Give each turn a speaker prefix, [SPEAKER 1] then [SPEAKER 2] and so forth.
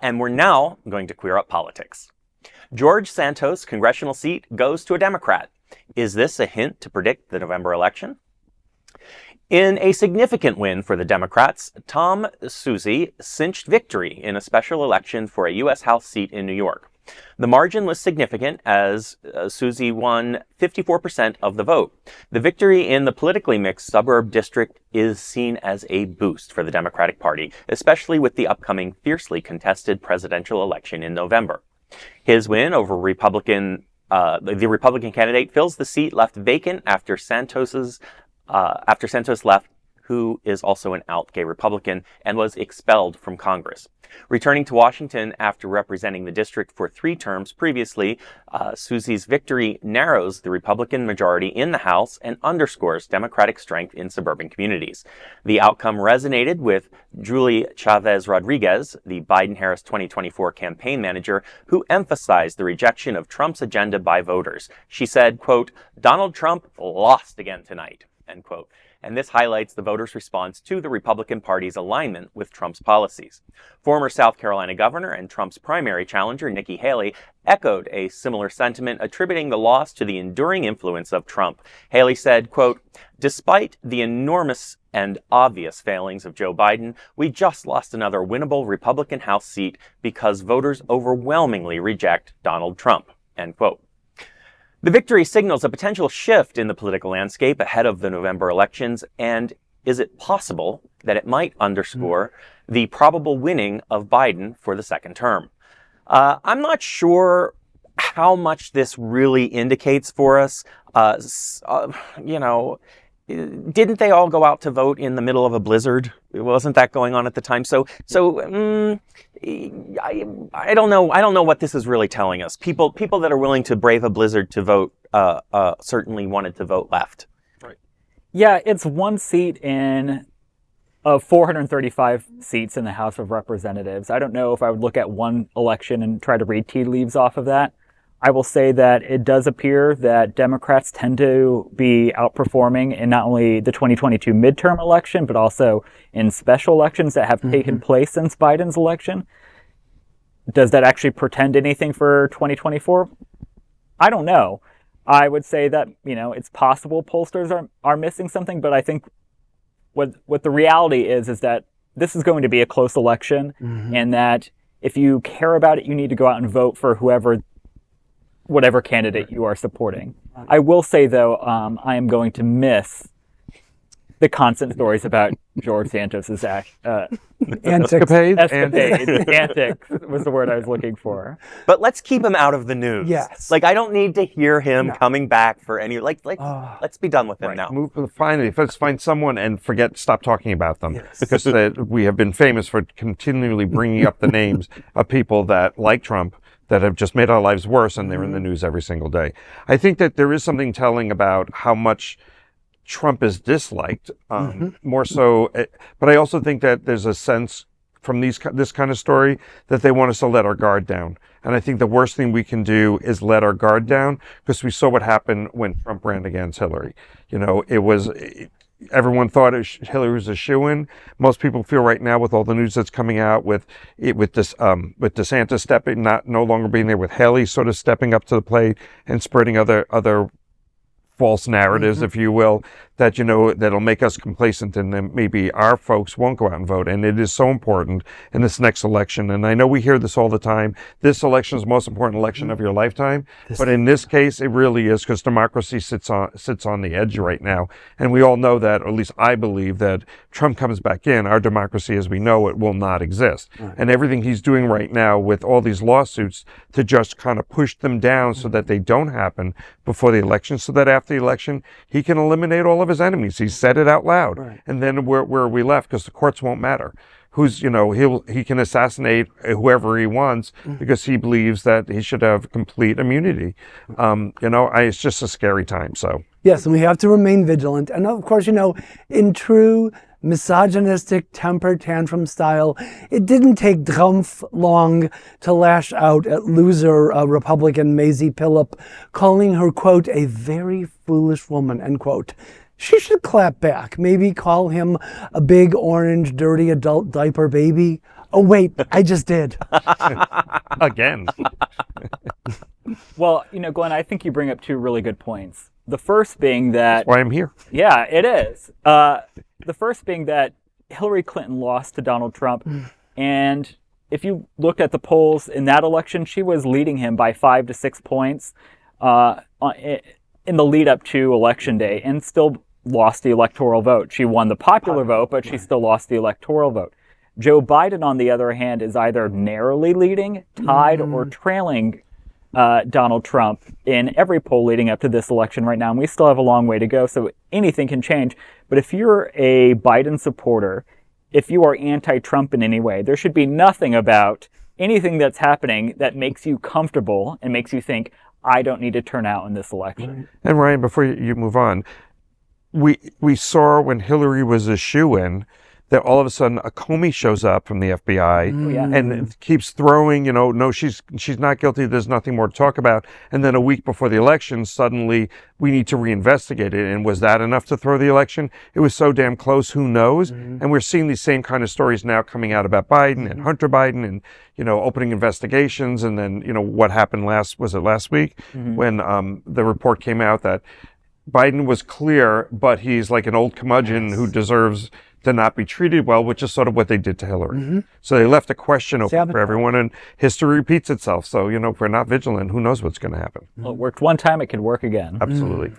[SPEAKER 1] And we're now going to queer up politics. George Santos' congressional seat goes to a Democrat. Is this a hint to predict the November election? In a significant win for the Democrats, Tom Suozzi cinched victory in a special election for a U.S. House seat in New York. The margin was significant as Suozzi won 54% of the vote. The victory in the politically mixed suburb district is seen as a boost for the Democratic Party, especially with the upcoming fiercely contested presidential election in November. His win over the Republican candidate fills the seat left vacant after Santos left, who is also an out gay Republican and was expelled from Congress. Returning to Washington after representing the district for 3 terms previously, Suozzi's victory narrows the Republican majority in the House and underscores Democratic strength in suburban communities. The outcome resonated with Julie Chavez Rodriguez, the Biden-Harris 2024 campaign manager, who emphasized the rejection of Trump's agenda by voters. She said, quote, "Donald Trump lost again tonight," end quote. And this highlights the voters' response to the Republican Party's alignment with Trump's policies. Former South Carolina governor and Trump's primary challenger, Nikki Haley, echoed a similar sentiment, attributing the loss to the enduring influence of Trump. Haley said, quote, "Despite the enormous and obvious failings of Joe Biden, we just lost another winnable Republican House seat because voters overwhelmingly reject Donald Trump," end quote. The victory signals a potential shift in the political landscape ahead of the November elections, and is it possible that it might underscore the probable winning of Biden for the second term? I'm not sure how much this really indicates for us. Didn't they all go out to vote in the middle of a blizzard? Wasn't that going on at the time? I don't know. I don't know what this is really telling us. People that are willing to brave a blizzard to vote certainly wanted to vote left.
[SPEAKER 2] Right. Yeah, it's one seat in 435 seats in the House of Representatives. I don't know if I would look at one election and try to read tea leaves off of that. I will say that it does appear that Democrats tend to be outperforming in not only the 2022 midterm election, but also in special elections that have taken place since Biden's election. Does that actually portend anything for 2024? I don't know. I would say that, it's possible pollsters are missing something, but I think what the reality is that this is going to be a close election, and that if you care about it, you need to go out and vote for whatever candidate you are supporting. I will say, though, I am going to miss the constant stories about George Santos's
[SPEAKER 3] antics
[SPEAKER 2] was the word I was looking for.
[SPEAKER 1] But let's keep him out of the news.
[SPEAKER 3] Yes.
[SPEAKER 1] I don't need to hear him coming back for any, let's be done with him now.
[SPEAKER 3] Finally, let's find someone and stop talking about them. Yes. Because we have been famous for continually bringing up the names of people that, like Trump, that have just made our lives worse, and they're in the news every single day. I think that there is something telling about how much Trump is disliked, more so. But I also think that there's a sense from this kind of story that they want us to let our guard down. And I think the worst thing we can do is let our guard down, because we saw what happened when Trump ran against Hillary. Everyone thought Hillary was a shoo-in. Most people feel right now, with all the news that's coming out, with DeSantis no longer being there, with Haley sort of stepping up to the plate and spreading other false narratives, if you will, that, that'll make us complacent, and then maybe our folks won't go out and vote. And it is so important in this next election. And I know we hear this all the time. This election is the most important election of your lifetime. But in this case, it really is, because democracy sits on the edge right now. And we all know that, or at least I believe that Trump comes back in, our democracy as we know it will not exist. And everything he's doing right now with all these lawsuits to just kind of push them down so that they don't happen before the election, so that after the election, he can eliminate all of his enemies. He said it out loud. Right. And then where are we left? Because the courts won't matter. He can assassinate whoever he wants because he believes that he should have complete immunity. It's just a scary time. So
[SPEAKER 4] yes, and we have to remain vigilant. And of course, in true misogynistic temper tantrum style, it didn't take Trump long to lash out at loser Republican Mazi Pilip, calling her, quote, a very foolish woman, end quote. She should clap back, maybe call him a big orange dirty adult diaper baby. Oh, wait, I just did.
[SPEAKER 3] Again.
[SPEAKER 2] Well, Glenn, I think you bring up two really good points. The first being that,
[SPEAKER 3] Why I'm here.
[SPEAKER 2] yeah, it is. The first being that Hillary Clinton lost to Donald Trump, and if you looked at the polls in that election, she was leading him by 5 to 6 points in the lead up to Election Day, and still lost the electoral vote. She won the popular vote, but she still lost the electoral vote. Joe Biden, on the other hand, is either narrowly leading, tied, or trailing Donald Trump in every poll leading up to this election right now. And we still have a long way to go, so anything can change. But if you're a Biden supporter, if you are anti-Trump in any way, there should be nothing about anything that's happening that makes you comfortable and makes you think, I don't need to turn out in this election.
[SPEAKER 3] And Ryan, before you move on, we saw when Hillary was a shoo-in that all of a sudden a Comey shows up from the FBI and keeps throwing, no, she's not guilty. There's nothing more to talk about. And then a week before the election, suddenly we need to reinvestigate it. And was that enough to throw the election? It was so damn close. Who knows? And we're seeing these same kind of stories now coming out about Biden and Hunter Biden and, opening investigations. And then, what happened last week when the report came out that Biden was clear, but he's like an old curmudgeon who deserves to not be treated well, which is sort of what they did to Hillary. So they left a question open for everyone, and history repeats itself. So, if we're not vigilant, who knows what's going to happen?
[SPEAKER 2] Well, it worked one time, it could work again.
[SPEAKER 3] Absolutely.